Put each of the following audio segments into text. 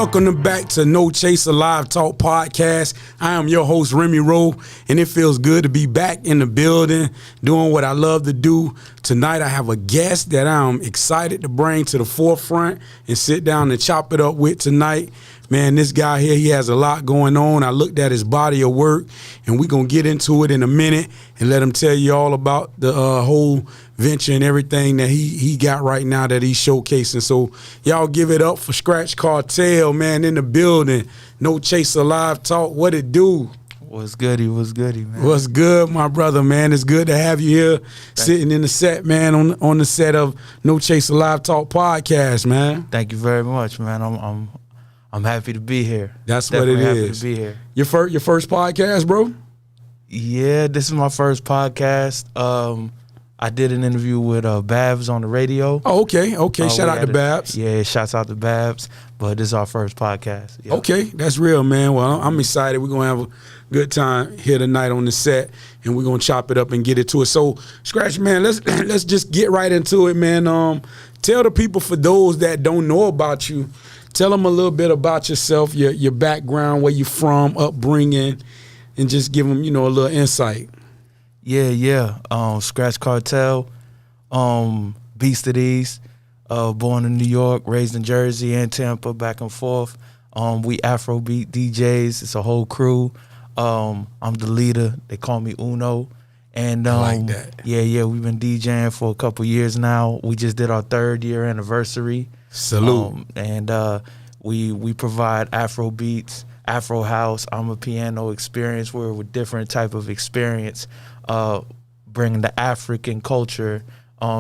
Welcome back to No Chaser Live Talk Podcast. I am your host, Remy Rowe, and it feels good to be back in the building doing what I love to do. Tonight I have a guest that I'm excited to bring to the forefront and sit down and chop it up with tonight. Man, this guy here, he has a lot going on. I looked at his body of work, and we're going to get into it in a minute and let him tell you all about the whole venture and everything that he got right now that he's showcasing. So y'all give it up for Skratch Cartel, man, in the building. No Chaser Live Talk. What it do? What's goody, man? What's good, my brother, man? It's good to have you here sitting in the set, man, on the set of No Chaser Live Talk Podcast, man. Thank you very much, man. I'm happy to be here. That's Definitely what it is. Happy to be here. Your first podcast, bro? Yeah, this is my first podcast. I did an interview with Babs on the radio. Oh, okay. Shout out to Babs. Yeah, shouts out to Babs. But this is our first podcast. Yep. Okay, that's real, man. Well, I'm excited. We're going to have a good time here tonight on the set, and we're going to chop it up and get it to it. So, Skratch, man, let's just get right into it, man. Tell the people, for those that don't know about you, tell them a little bit about yourself, your background, where you from, upbringing, and just give them, a little insight. Yeah. Skratch Cartel, Beast of These, born in New York, raised in Jersey and Tampa, back and forth. We Afrobeat DJs. It's a whole crew. I'm the leader. They call me Uno. And I like that. Yeah, we've been DJing for a couple years now. We just did our 3rd year anniversary. Salute. We provide Afro beats, Afro house. I'm a piano experience. We're with different type of experience, bringing the African culture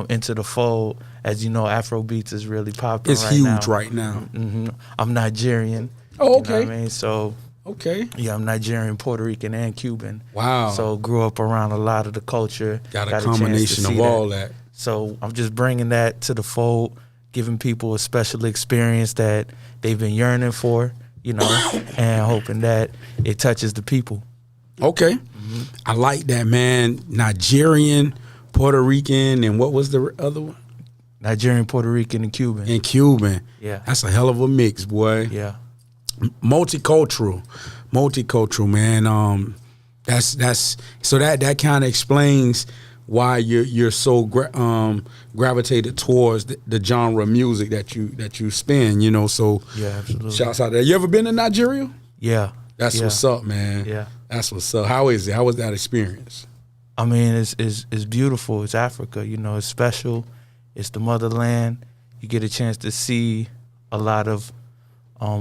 into the fold. As you know, Afro beats is really popular. It's huge right now. Mm-hmm. I'm Nigerian. Oh, okay. You know what I mean? So. Okay. Yeah, I'm Nigerian, Puerto Rican, and Cuban. Wow. So grew up around a lot of the culture. Got a combination of all that. So I'm just bringing that to the fold, giving people a special experience that they've been yearning for, and hoping that it touches the people. Okay. Mm-hmm. I like that, man. Nigerian, Puerto Rican, and what was the other one? Nigerian, Puerto Rican, and Cuban. Yeah. That's a hell of a mix, boy. Yeah. Multicultural, man. That's so that kind of explains why you're so gravitated towards the genre of music that you spin. So yeah, absolutely. Shouts out there. You ever been to Nigeria? Yeah. That's what's up, man. Yeah. That's what's up. How is it? How was that experience? I mean, it's beautiful. It's Africa. It's special. It's the motherland. You get a chance to see a lot of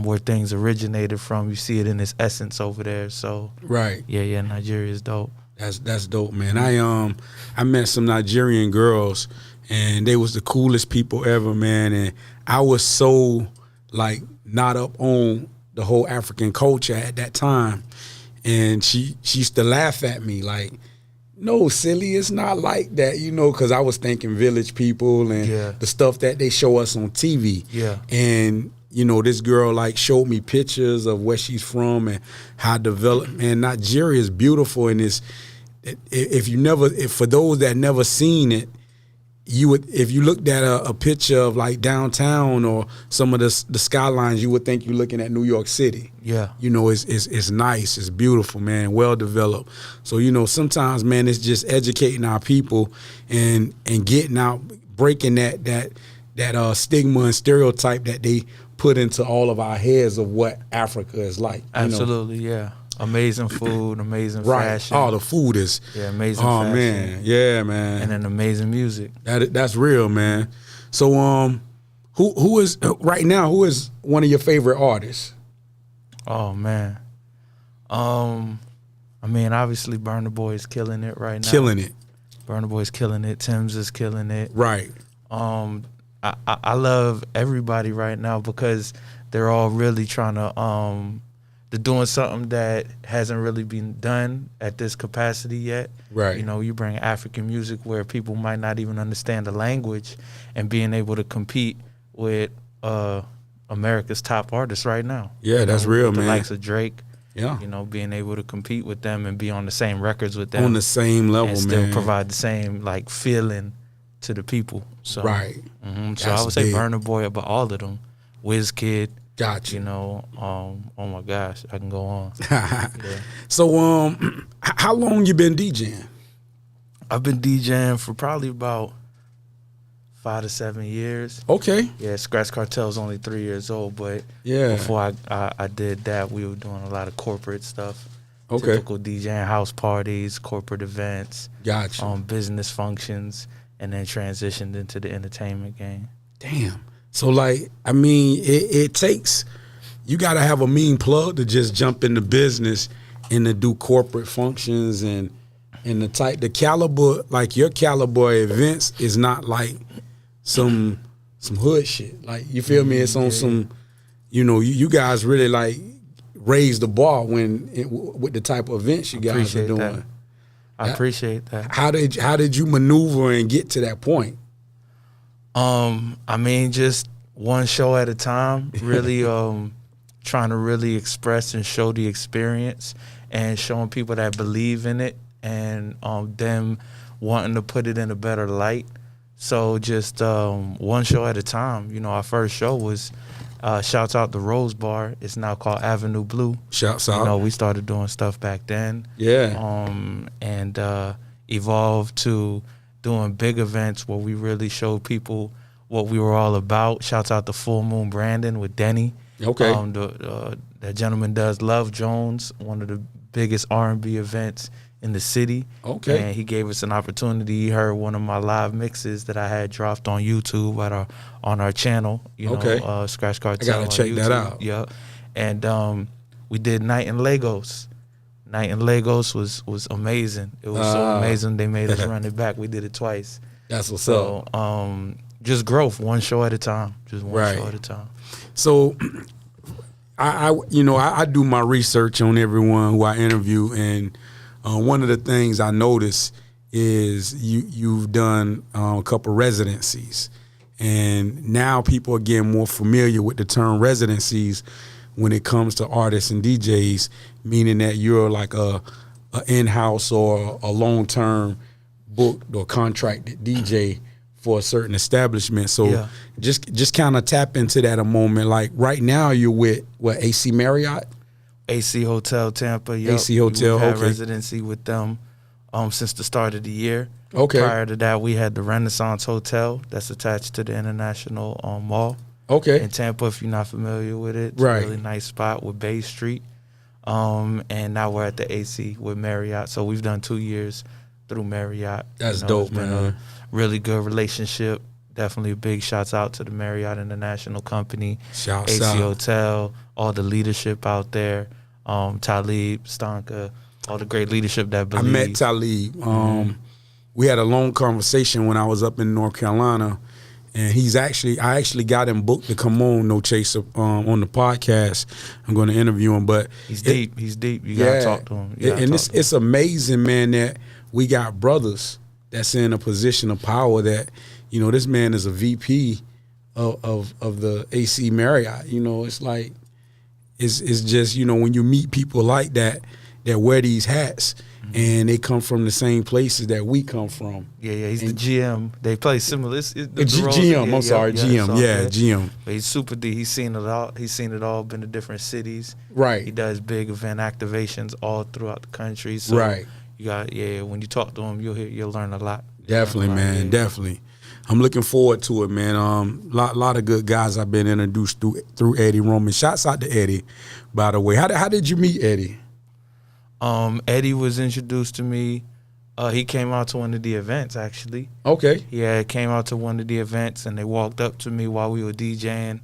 where things originated from. You see it in its essence over there. So right. Yeah, Nigeria is dope. That's dope, man. I met some Nigerian girls, and they was the coolest people ever, man. And I was so not up on the whole African culture at that time. And she used to laugh at me like, no, silly, it's not like that, because I was thinking village people and the stuff that they show us on TV. Yeah. And this girl showed me pictures of where she's from and how developed. Man, Nigeria is beautiful, and if for those that never seen it, if you looked at a picture of downtown or some of the skylines, you would think you're looking at New York City. Yeah. It's nice, it's beautiful, man, well developed. So sometimes, man, it's just educating our people and getting out, breaking that stigma and stereotype that they put into all of our heads of what Africa is like. Absolutely, yeah. Amazing food, amazing right. fashion. Oh, the food is amazing fashion. Man. Yeah, man. And then amazing music. That's real, man. So who is right now, who is one of your favorite artists? Oh man. I mean, obviously Burna Boy is killing it right now. Killing it. Burna Boy's killing it. Tim's is killing it. Right. I love everybody right now because they're all really trying to they're doing something that hasn't really been done at this capacity yet. Right. You bring African music where people might not even understand the language, and being able to compete with America's top artists right now. Yeah, that's real, man. The likes of Drake. Yeah. Being able to compete with them and be on the same records with them. On the same level, and still man. provide the same feeling to the people. So, right. So I would say Burna Boy about all of them. Wizkid. Gotcha. You know, oh my gosh, I can go on. Yeah. So, how long you been DJing? I've been DJing for probably about 5 to 7 years. Okay. Yeah, Skratch Cartel is only 3 years old, but Yeah. before I did that, we were doing a lot of corporate stuff. Okay. Typical DJing, house parties, corporate events, Gotcha. business functions, and then transitioned into the entertainment game. Damn. So, like, I mean, it takes, you got to have a mean plug to just jump into business and to do corporate functions and the caliber, like your caliber events is not like some hood shit. Like, you feel me? It's on some, you know, you guys really like raise the bar with the type of events you guys are doing. I appreciate that. How did you maneuver and get to that point? I mean, just one show at a time, really trying to really express and show the experience and showing people that believe in it and them wanting to put it in a better light. So just one show at a time. You know, our first show was shouts out the Rose Bar. It's now called Avenue Blue. Shouts out. You know, we started doing stuff back then. Yeah. And evolved to doing big events where we really showed people what we were all about. Shouts out to Full Moon Brandon with Denny. Okay. That gentleman does Love Jones, one of the biggest R&B events in the city. Okay. And he gave us an opportunity. He heard one of my live mixes that I had dropped on YouTube on our channel. You know, Skratch Cartel. I gotta check that out. Yeah. And we did Night in Lagos. Night in Lagos was amazing. It was so amazing they made us run it back. We did it twice. That's what's up. Just growth, one show at a time. Just one show at a time. So I do my research on everyone who I interview, and one of the things I notice is you've done a couple residencies, and now people are getting more familiar with the term residencies when it comes to artists and DJs, meaning that you're like a in-house or a long-term booked or contracted DJ for a certain establishment. So just kind of tap into that a moment. Like right now you're with AC Marriott? AC Hotel Tampa. Yep. AC Hotel, We've had residency with them since the start of the year. Okay. Prior to that, we had the Renaissance Hotel that's attached to the International Mall. Okay. In Tampa, if you're not familiar with it. It's right. a really nice spot with Bay Street. And now we're at the AC with Marriott. So we've done 2 years through Marriott. That's dope, it's been a really good relationship. Definitely a big shouts out to the Marriott International Company, AC Hotel, all the leadership out there, Talib, Stanka, all the great leadership that believes. I met Talib. We had a long conversation when I was up in North Carolina, and I actually got him booked to come on No Chaser on the podcast. I'm going to interview him, but he's deep. You gotta talk to him. It's amazing, man, that we got brothers that's in a position of power. That, you know, this man is a VP of the AC Marriott. You know, it's like it's just, you know, when you meet people like that wear these hats. And they come from the same places that we come from. Yeah, he's the GM. They play similar. GM. GM. But he's super deep. He's seen it all. He's seen it all. Been to different cities. Right. He does big event activations all throughout the country. So right. You got when you talk to him, you'll learn a lot. Definitely, man. Definitely. I'm looking forward to it, man. Lot of good guys I've been introduced through Eddie Roman. Shouts out to Eddie, by the way. How did you meet Eddie? Eddie was introduced to me. He came out to one of the events, actually. Okay. Yeah, came out to one of the events, and they walked up to me while we were DJing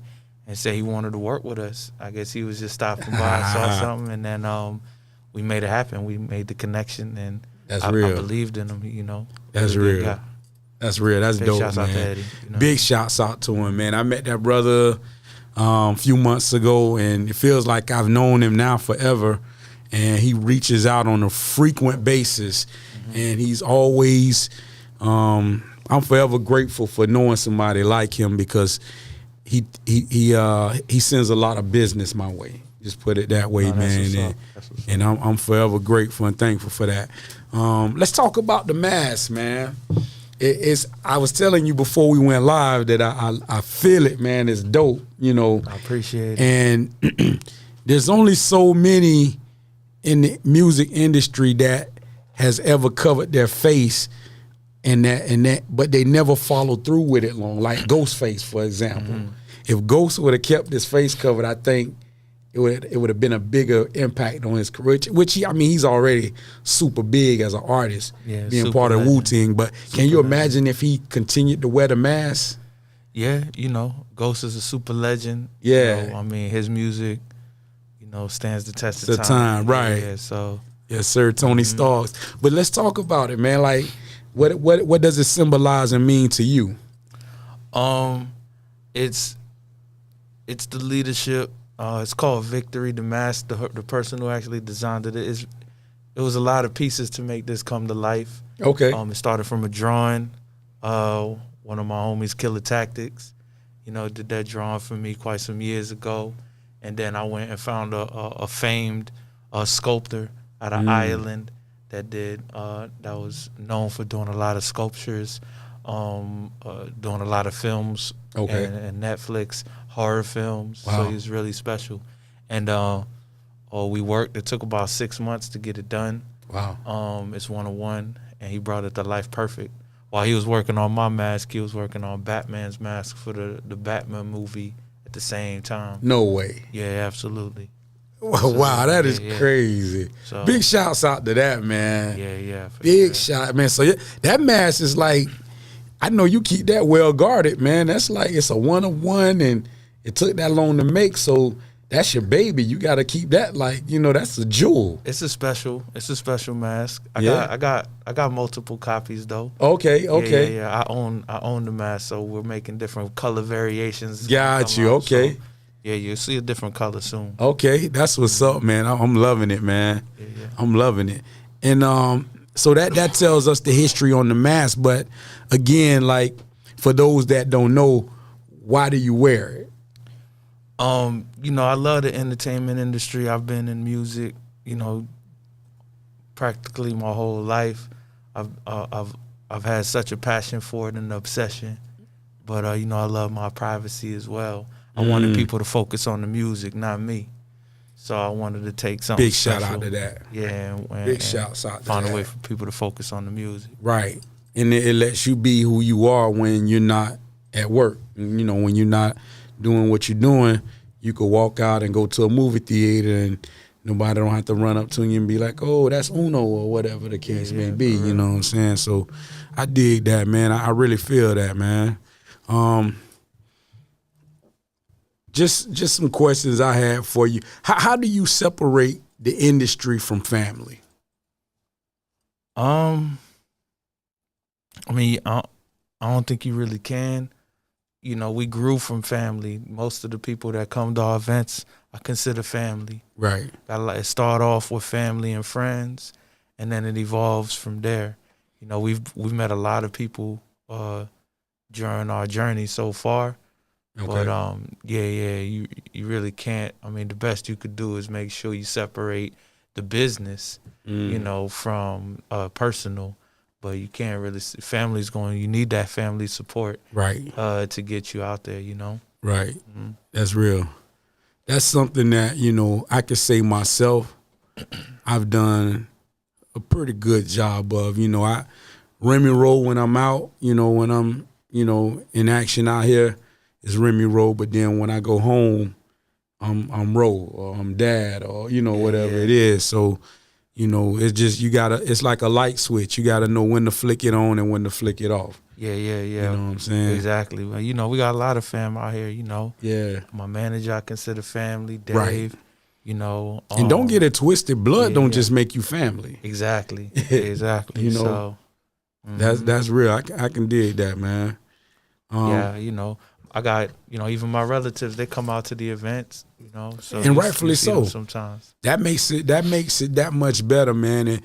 and said he wanted to work with us. I guess he was just stopping by, saw something, and then we made it happen. We made the connection, and I believed in him, you know. That's real. Guy. That's real. That's big dope, shouts man. Out to Eddie, you know? Big shouts out to him, man. I met that brother a few months ago, and it feels like I've known him now forever. And he reaches out on a frequent basis, and he's always. I'm forever grateful for knowing somebody like him, because he sends a lot of business my way. Just put it that way, man. And I'm forever grateful and thankful for that. Let's talk about the mask, man. it's. I was telling you before we went live that I feel it, man. It's dope, you know. I appreciate it. And there's only so many in the music industry that has ever covered their face and that, but they never followed through with it long. Like Ghostface, for example. Mm-hmm. If Ghost would have kept his face covered, I think it would have been a bigger impact on his career. Which he's already super big as an artist, being part of Wu-Tang. But can you imagine if he continued to wear the mask? Yeah, you know, Ghost is a super legend. Yeah, you know, I mean, his music, you know, stands the test of time. Right. Yeah. So yes, sir, Tony Starks. But let's talk about it, man. Like, what does it symbolize and mean to you? It's the leadership. It's called Victory. The mask, the person who actually designed it, it was a lot of pieces to make this come to life. Okay. It started from a drawing. One of my homies, Killer Tactics, you know, did that drawing for me quite some years ago. And then I went and found a famed sculptor out of Ireland that was known for doing a lot of sculptures, doing a lot of films, and Netflix horror films. Wow. So he was really special. And we worked. It took about 6 months to get it done. Wow. It's 101, and he brought it to life perfect. While he was working on my mask, he was working on Batman's mask for the Batman movie at the same time. No way. Yeah, absolutely. Wow, that is crazy. So, big shouts out to that, man. Yeah. Big shout, man. So that mask is like, I know you keep that well guarded, man. That's like, it's a 101, and it took that long to make, so that's your baby. You got to keep that, like, you know, that's a jewel. It's a special mask. I got multiple copies though. Okay. Yeah. I own the mask, so we're making different color variations. Got you. Okay. So, yeah, you'll see a different color soon. Okay, that's what's up, man. I'm loving it, man. Yeah. I'm loving it. And so that tells us the history on the mask. But again, like, for those that don't know, why do you wear it? You know, I love the entertainment industry. I've been in music, you know, practically my whole life. I've had such a passion for it and an obsession. But you know, I love my privacy as well. I wanted people to focus on the music, not me. So I wanted to take something big special. shout out to that. Yeah, big shouts out to find that. a way for people to focus on the music. Right, and it lets you be who you are when you're not at work. You know, when you're not doing what you're doing, you could walk out and go to a movie theater and nobody don't have to run up to you and be like, "Oh, that's Uno," or whatever the case may be. You know what I'm saying? So I dig that, man. I really feel that, man. Just some questions I had for you. How do you separate the industry from family? I mean, I don't think you really can. You know, we grew from family. Most of the people that come to our events, I consider family. Right. It start off with family and friends, and then it evolves from there. You know, we've met a lot of people during our journey so far. Okay. But you really can't. I mean, the best you could do is make sure you separate the business, you know, from personal. But you can't really. Family's going. You need that family support, right? To get you out there, you know. Right. That's real. That's something that, you know, I could say myself. I've done a pretty good job of. You know, Remy roll when I'm out. You know, when I'm, you know, in action out here. It's Remy roll, but then when I go home, I'm roll or I'm dad or, you know, whatever it is. So, you know, it's just it's like a light switch. You gotta know when to flick it on and when to flick it off. Yeah. You know what I'm saying? Exactly. Well, you know, we got a lot of fam out here, you know. Yeah. My manager I consider family, Dave. Right. You know. And don't get it twisted. Blood don't just make you family. Exactly. Exactly. You know, so that's real. I can dig that, man. You know. I got, you know, even my relatives, they come out to the events, you know. So and rightfully so. Sometimes that makes it that much better, man. And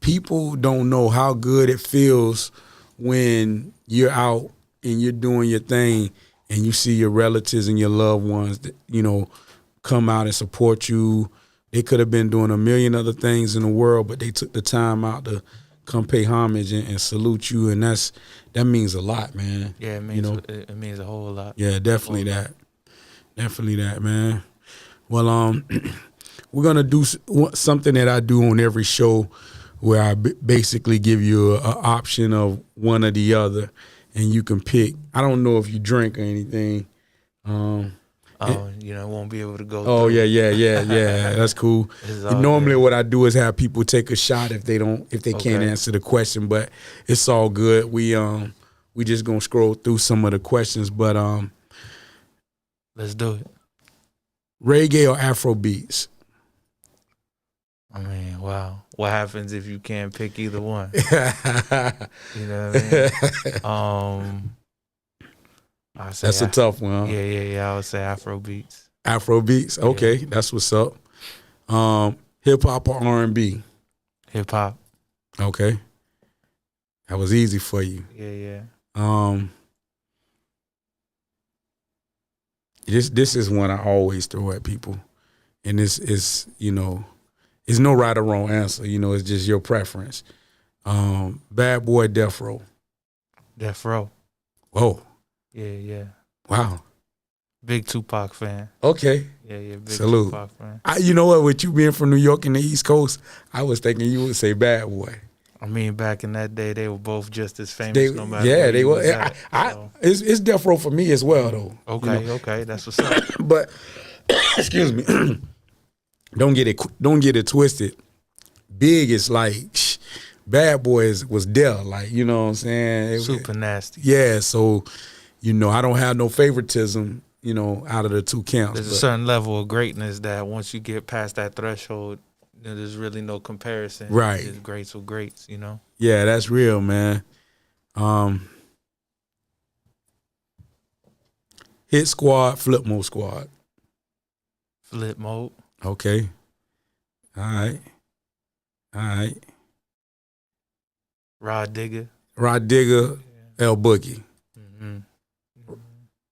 people don't know how good it feels when you're out and you're doing your thing and you see your relatives and your loved ones that, you know, come out and support you. They could have been doing a million other things in the world, but they took the time out to come pay homage and salute you, and that means a lot, man. Yeah, it means it means a whole lot. Yeah, definitely that. Definitely that, man. Well, we're gonna do something that I do on every show, where I basically give you an option of one or the other, and you can pick. I don't know if you drink or anything. Won't be able to go. Oh through. yeah. That's cool. Normally, what I do is have people take a shot if they can't answer the question, but it's all good. We just gonna scroll through some of the questions, but let's do it. Reggae or Afro beats? I mean, wow. What happens if you can't pick either one? You know what I mean? That's a tough one. Huh? Yeah. I would say Afro beats. Afro beats. Okay, that's what's up. Hip hop or R&B? Hip hop. Okay, that was easy for you. Yeah. This is one I always throw at people, and this is it's no right or wrong answer. It's just your preference. Bad Boy, Death Row. Death Row. Whoa. Yeah. Wow. Big Tupac fan. Okay. Yeah. Big Salute. Tupac fan. You know what? With you being from New York and the East Coast, I was thinking you would say Bad Boy. I mean, back in that day, they were both just as famous. No matter. Yeah, where they you were. was at, so. It's Death Row for me as well, though. Okay. That's what's up. But excuse me. Don't get it twisted. Big is like Bad Boys was there, like, you know what I'm saying? Super nasty. Yeah, so I don't have no favoritism, out of the two camps. There's a certain level of greatness that once you get past that threshold, there's really no comparison. Right. It's greats with greats, Yeah, that's real, man. Hit Squad, Flip Mode Squad. Flip Mode. Okay. All right. Rod Digger. El Boogie. Mm-hmm.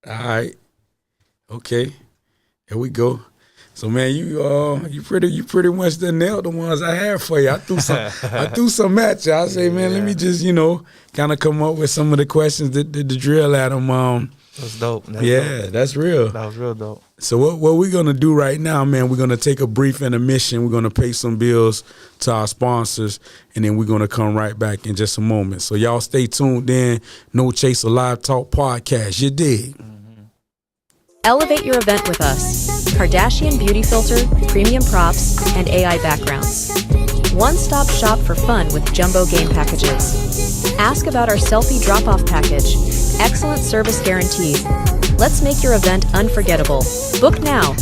All right. Okay. Here we go. So man, you pretty much done nailed the ones I had for you. I threw some at you. I say, man, let me just kind of come up with some of the questions that the drill at them. That's dope. That's real. That was real dope. So what we're gonna do right now, man, we're gonna take a brief intermission. We're gonna pay some bills to our sponsors, and then we're gonna come right back in just a moment. So y'all stay tuned in. No Chaser Live Talk Podcast. You dig? Elevate your event with us. Kardashian beauty filter, premium props, and AI backgrounds. One-stop shop for fun with jumbo game packages. Ask about our selfie drop-off package. Excellent service guaranteed. Let's make your event unforgettable. Book now.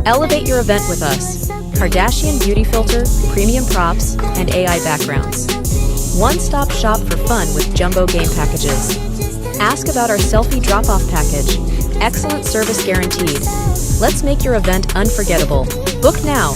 Elevate your event with us. Kardashian beauty filter, premium props, and AI backgrounds. One-stop shop for fun with jumbo game packages. Ask about our selfie drop-off package. Excellent service guaranteed. Let's make your event unforgettable. Book now.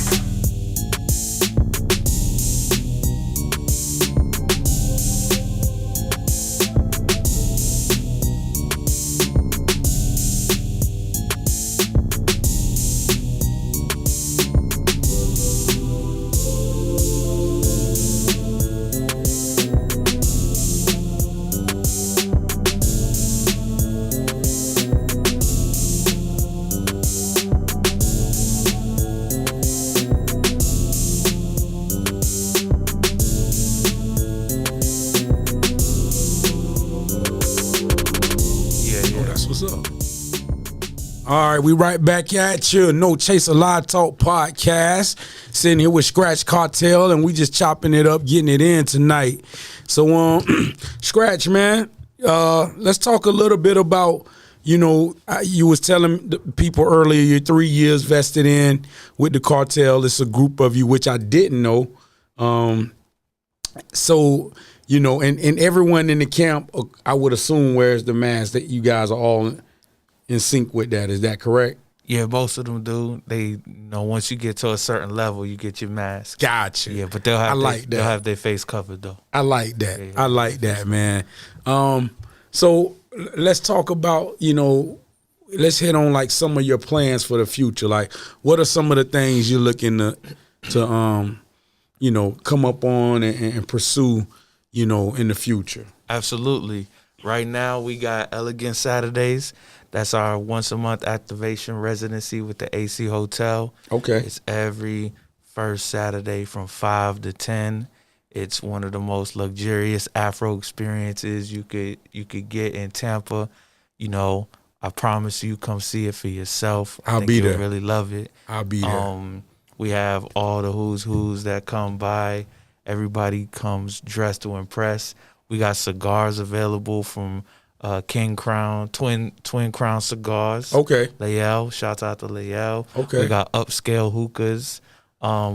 All right, we right back at you. No Chaser Live Talk podcast. Sitting here with Skratch Cartel, and we just chopping it up, getting it in tonight. So, Skratch, man, let's talk a little bit about, you was telling the people earlier you're 3 years vested in with the cartel. It's a group of you, which I didn't know. So, and everyone in the camp, I would assume, wears the mask. That you guys are all in sync with that. Is that correct? Yeah, most of them do. They, once you get to a certain level, you get your mask. Gotcha. Yeah, but they'll have their face covered though. I like that. Yeah, I like that, man. So let's talk about, let's hit on like some of your plans for the future. Like, what are some of the things you're looking to come up on and pursue, in the future? Absolutely. Right now we got Elegant Saturdays. That's our once a month activation residency with the AC Hotel. Okay. It's every first Saturday from 5 to 10. It's one of the most luxurious Afro experiences you could get in Tampa. I promise you, come see it for yourself. I'll be there. You'll really love it. I'll be there. We have all the who's that come by. Everybody comes dressed to impress. We got cigars available from King Crown, Twin Crown Cigars. Okay. Layel, shout out to Layel. Okay. We got upscale hookahs.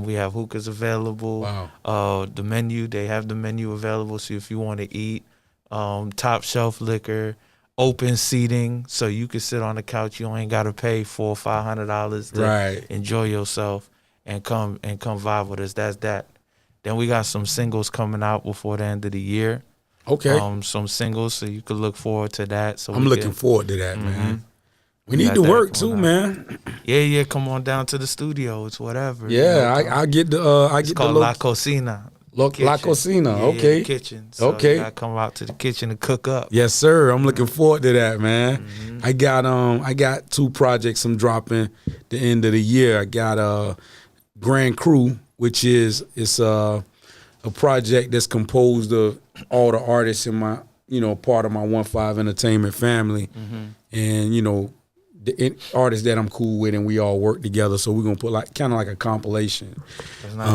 We have hookahs available. Wow. The menu, they have the menu available. So if you want to eat, top shelf liquor, open seating, so you can sit on the couch. You ain't got to pay $400 or $500 to enjoy yourself and come vibe with us. That's that. Then we got some singles coming out before the end of the year. Okay. Some singles, so you could look forward to that. So I'm looking forward to that, man. We need to work too, man. Yeah. Come on down to the studio. It's whatever. Yeah, I get the It's called La Cocina. La Cocina. Okay. Kitchen. So okay. You gotta come out to the kitchen and cook up. Yes, sir. I'm looking forward to that, man. I got 2 projects I'm dropping the end of the year. I got Grand Crew, which is a project that's composed of all the artists in my, part of my 1-5 entertainment family. And, the artists that I'm cool with, and we all work together. So we're gonna put kind of like a compilation. That's nice.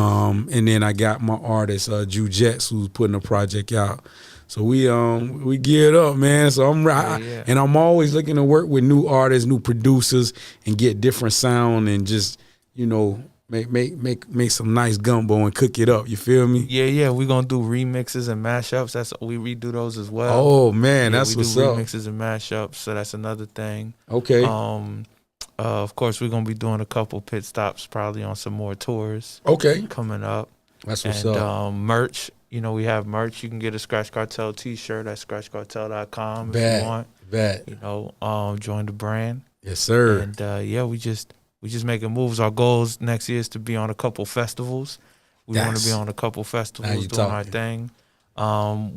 And then I got my artist, Jujets, who's putting a project out. So we geared up, man. So and I'm always looking to work with new artists, new producers, and get different sound and just, make some nice gumbo and cook it up. You feel me? Yeah. We're gonna do remixes and mashups. We redo those as well. Oh man, that's what's up. Remixes and mashups. So that's another thing. Okay. Of course, we're gonna be doing a couple pit stops, probably on some more tours. Okay. Coming up. That's what's up. Merch. We have merch. You can get a Skratch Cartel T-shirt at SkratchCartel.com if you want. Bet. Join the brand. Yes, sir. And we just making moves. Our goals next year is to be on a couple festivals. We want to be on a couple festivals doing our thing.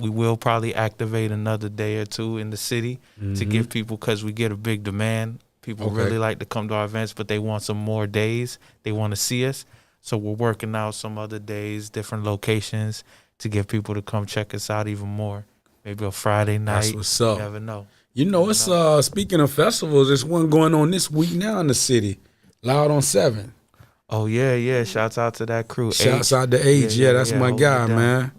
We will probably activate another day or 2 in the city to give people, because we get a big demand. People really like to come to our events, but they want some more days. They want to see us. So we're working out some other days, different locations, to get people to come check us out even more. Maybe a Friday night. That's what's up. You never know. It's speaking of festivals, there's one going on this week now in the city. Loud on 7. Oh yeah. Shouts out to that crew. Shouts out to H. Yeah, that's my guy, man.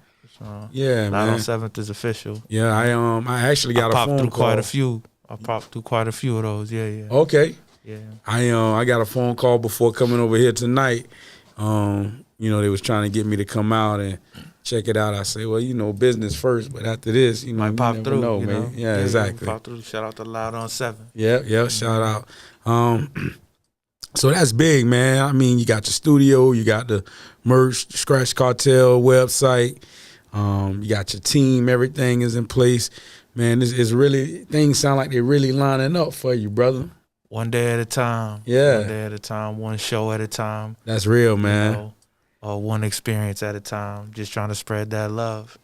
Yeah, Loud man. on 7th is official. Yeah, I actually got a phone call. I popped through quite a few of those. Yeah. Okay. Yeah. I got a phone call before coming over here tonight. They was trying to get me to come out and check it out. I say, well, business first, but after this, might pop through. Know, man. Yeah, exactly. Pop through. Shout out to Loud on 7. Yeah. Shout out. So that's big, man. I mean, you got your studio, you got the merch, Skratch Cartel website, you got your team, everything is in place. Man, this is really, things sound like they're really lining up for you, brother. One day at a time. Yeah. One day at a time, one show at a time. That's real, man. One experience at a time. Just trying to spread that love,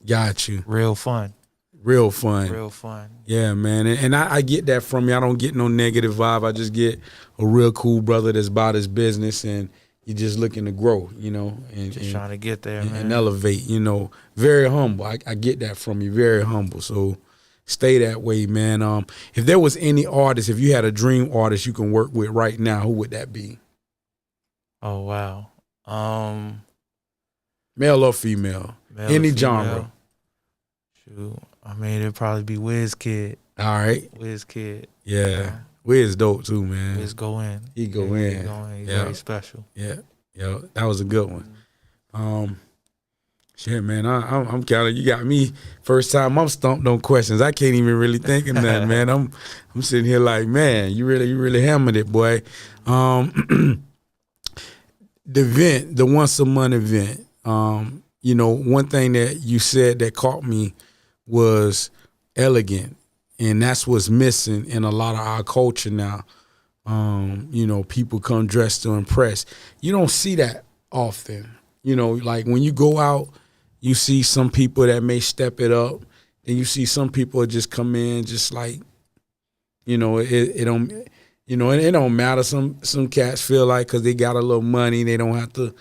Got you. Real fun. Real fun. Real fun. Yeah, man. And I get that from you. I don't get no negative vibe. I just get a real cool brother that's about his business, and you're just looking to grow, and just trying to get there, man. And elevate, Very humble. I get that from you. Very humble. So Stay that way, man. If there was any artist, if you had a dream artist you can work with right now, who would that be? Oh wow. Male or female? Male Any or female? genre. Shoot. I mean, it'd probably be Kid. All right. Kid. Yeah. Wiz dope too, man. Wiz go in. He go in. He go in. He's Yeah. very special. Yeah. Yeah. That was a good one. Shit, man. I'm counting. You got me. First time I'm stumped on questions. I can't even really think of nothing, man. I'm sitting here like, man, you really hammered it, boy. The event, the once a month event. You know, one thing that you said that caught me was elegant, and that's what's missing in a lot of our culture now. You know, people come dressed to impress. You don't see that often. You know, like when you go out, you see some people that may step it up, and you see some people just come in just like, you know, it don't, you know, it don't matter. Some cats feel like because they got a little money, they don't have to,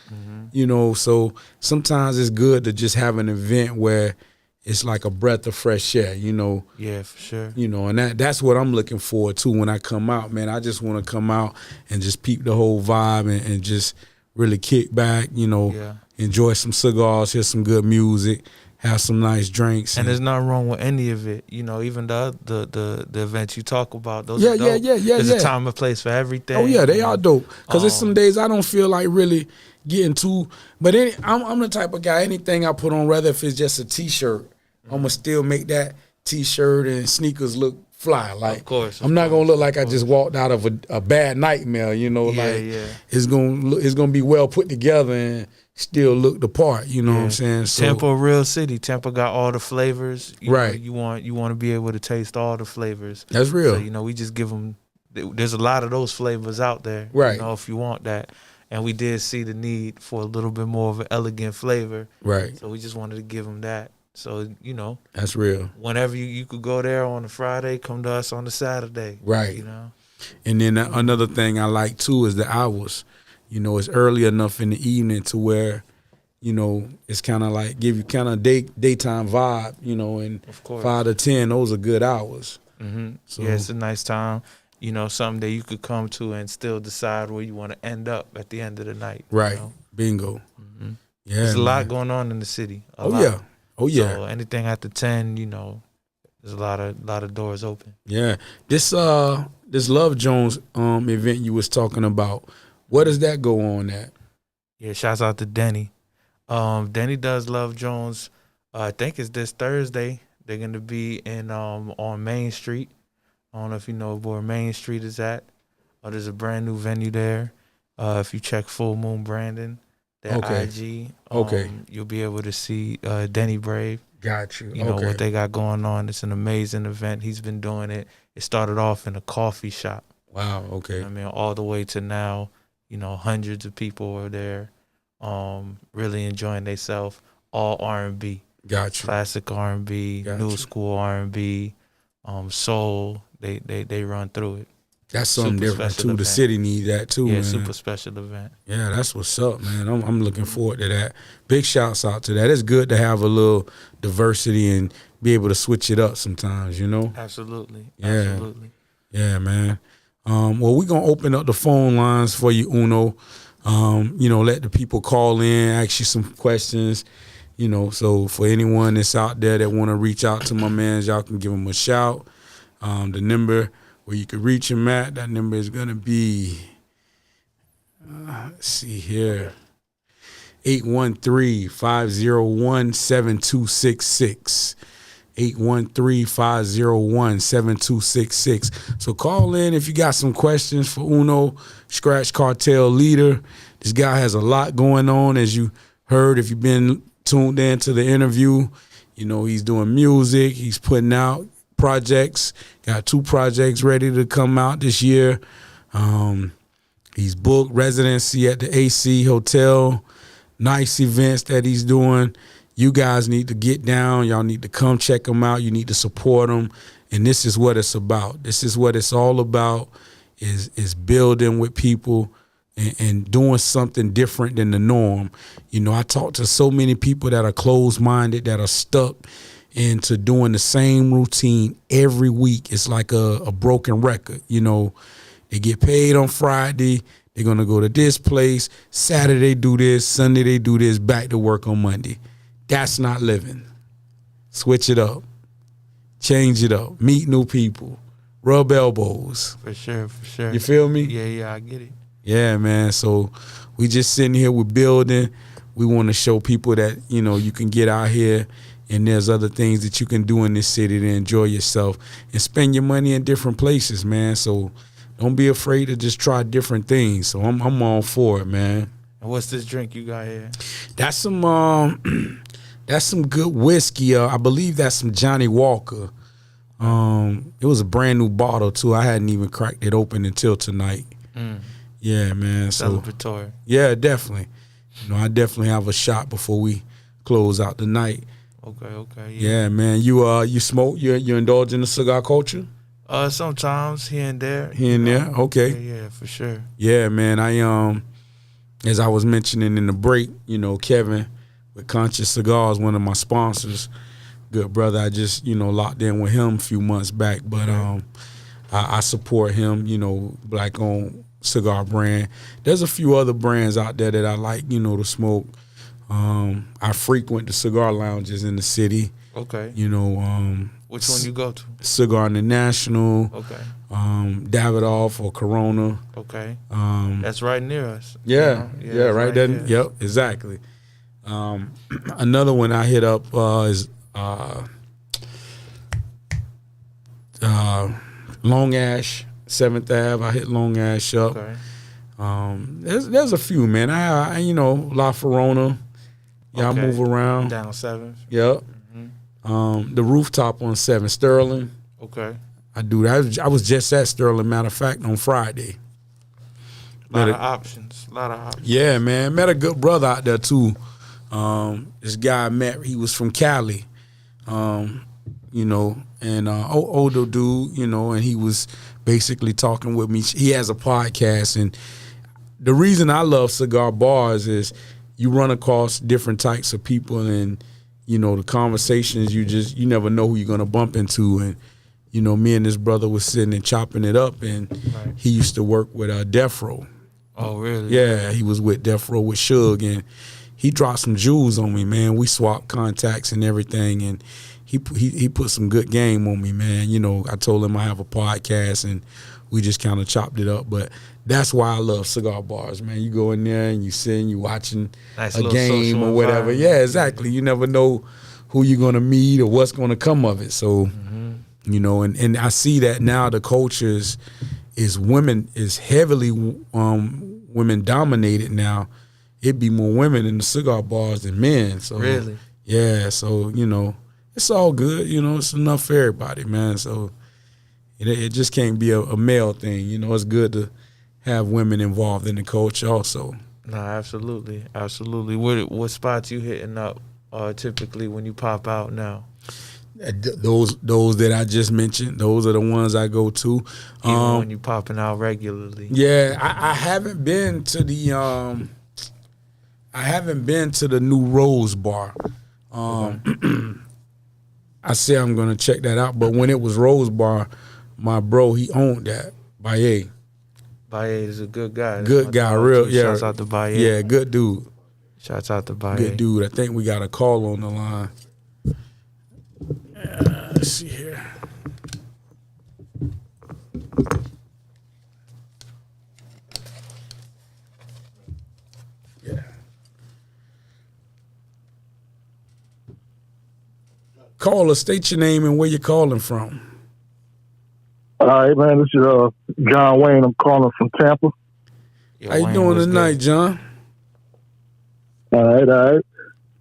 you know. So sometimes it's good to just have an event where it's like a breath of fresh air, you know. Yeah, for sure. You know, and that's what I'm looking forward to when I come out, man. I just want to come out and just peep the whole vibe and just really kick back, you know. Yeah. Enjoy some cigars, hear some good music, have some nice drinks. And there's nothing wrong with any of it. You know, even the events you talk about, those Yeah, are dope. yeah. There's a time and place for everything. Oh, yeah, they are dope. Because there's some days I don't feel like really getting too. But I'm the type of guy, anything I put on, whether if it's just a T-shirt, I'm going to still make that T-shirt and sneakers look fly. Like, Of course. I'm not going to look like I just walked out of a bad nightmare, you know. Yeah, like, yeah. It's gonna be well put together and still look the part, you know what I'm saying? So, Tampa, a real city. Tampa got all the flavors. Right. You want to be able to taste all the flavors. That's real. So, you know, we just give them. There's a lot of those flavors out there. Right. You know, if you want that, and we did see the need for a little bit more of an elegant flavor. Right. So we just wanted to give them that. So, you know, That's real. whenever you could go there on a Friday, come to us on a Saturday. Right. You know. And then another thing I like too is the hours. You know, it's early enough in the evening to where, you know, it's kind of like give you kind of daytime vibe, you know, and Of course. 5 to 10, those are good hours. Mm-hmm. So- Yeah, it's a nice time. You know, something that you could come to and still decide where you want to end up at the end of the night. Right. You know? Bingo. Mm-hmm. Yeah. There's a lot man. going on in the city. A Oh lot. yeah. Oh yeah. So anything after 10, you know, there's a lot of doors open. Yeah. This Love Jones event you was talking about, what does that go on at? Yeah, shouts out to Denny. Denny does Love Jones. I think it's this Thursday. They're gonna be in on Main Street. I don't know if you know where Main Street is at. There's a brand new venue there. If you check Full Moon Brandon, their Okay. IG, Okay. you'll be able to see Denny Brave. Got you. You know okay. what they got going on. It's an amazing event. He's been doing it. It started off in a coffee shop. Wow. Okay. I mean, all the way to now, you know, hundreds of people are there, really enjoying themselves. All R&B, Got you. classic R&B, Gotcha. new school R&B, soul. They run through it. That's something Super different special too. The event. city need that too, Yeah, man. super special event. Yeah, that's what's up, man. I'm looking forward to that. Big shouts out to that. It's good to have a little diversity and be able to switch it up sometimes, you know? Absolutely. Yeah. Absolutely. Yeah, man. Well, we're going to open up the phone lines for you, Uno. You know, let the people call in, ask you some questions, you know. So for anyone that's out there that want to reach out to my man, y'all can give him a shout. The number where you can reach him at, that number is going to be, let's see here, 813-501-7266. 813-501-7266. So call in if you got some questions for Uno, Skratch Cartel leader. This guy has a lot going on, as you heard if you've been tuned in to the interview. You know, he's doing music. He's putting out projects. Got 2 projects ready to come out this year. He's booked residency at the AC Hotel. Nice events that he's doing. You guys need to get down. Y'all need to come check him out. You need to support him. And this is what it's about. This is what it's all about, is building with people and doing something different than the norm. You know, I talk to so many people that are closed-minded, that are stuck into doing the same routine every week. It's like a broken record. You know, they get paid on Friday. They're going to go to this place. Saturday do this. Sunday they do this. Back to work on Monday. That's not living. Switch it up. Change it up. Meet new people. Rub elbows. For sure, for sure. You feel me? Yeah, I get it. Yeah, man. So we just sitting here, we're building. We want to show people that, you know, you can get out here and there's other things that you can do in this city to enjoy yourself and spend your money in different places, man. So don't be afraid to just try different things. So I'm all for it, man. And what's this drink you got here? That's some good whiskey. I believe that's some Johnny Walker. It was a brand new bottle too. I hadn't even cracked it open until tonight. Yeah, man. So celebratory. Yeah, definitely. You know, I definitely have a shot before we close out the night. Okay. Yeah, man. You smoke? You indulge in the cigar culture? Sometimes here and there. Here and there. Okay. Yeah, for sure. Yeah, man. I as I was mentioning in the break, you know, Kevin with Conscious Cigars, one of my sponsors, good brother. I just, you know, locked in with him a few months back, but I support him. You know, black-owned cigar brand. There's a few other brands out there that I like, you know, to smoke. I frequent the cigar lounges in the city. Okay. You know, which one you go to? Cigar International. Okay. Davidoff or Corona. Okay. That's right near us. Yeah. You know? Yeah. Right there. Yep. Exactly. Another one I hit up is Long Ash, 7th Ave. I hit Long Ash up. Okay. There's a few, man. I you know, La Ferrona. Yeah, Okay. I move around. Down 7th. Yep. The rooftop on 7 Sterling. Okay. I do that. I was just at Sterling, matter of fact, on Friday. A lot of options. Yeah, man. Met a good brother out there too. This guy I met, he was from Cali. You know, and older dude, you know, and he was basically talking with me. He has a podcast, and the reason I love cigar bars is you run across different types of people, and you know, the conversations, you never know who you're gonna bump into. And you know, me and this brother was sitting and chopping it up, and he used to work with Death Row. Oh, really? Yeah, he was with Death Row with Suge, and he dropped some jewels on me, man. We swapped contacts and everything, and he put some good game on me, man. You know, I told him I have a podcast, and we just kind of chopped it up. But that's why I love cigar bars, man. You go in there and you sit and you watching Nice a game or whatever. environment. Yeah, exactly. You never know who you're gonna meet or what's gonna come of it. So, you know, and I see that now the cultures is heavily women dominated now. It'd be more women in the cigar bars than men. So Really? Yeah. So you know, it's all good. You know, it's enough for everybody, man. So it just can't be a male thing. You know, it's good to have women involved in the culture also. No, absolutely. What spots you hitting up typically when you pop out now? Those that I just mentioned, those are the ones I go to. Even when you popping out regularly. Yeah, I haven't been to the new Rose Bar. I say I'm gonna check that out, but when it was Rose Bar, my bro, he owned that. Baye. Baye is a good guy. Good guy, real. Yeah. Shouts out to Baye. Yeah, good dude. Shouts out to Baye. Good dude. I think we got a call on the line. Let's see here. Yeah. Caller, state your name and where you're calling from. All right, man. This is John Wayne. I'm calling from Tampa. Yo, How you Wayne, doing what's tonight, good? John? All right.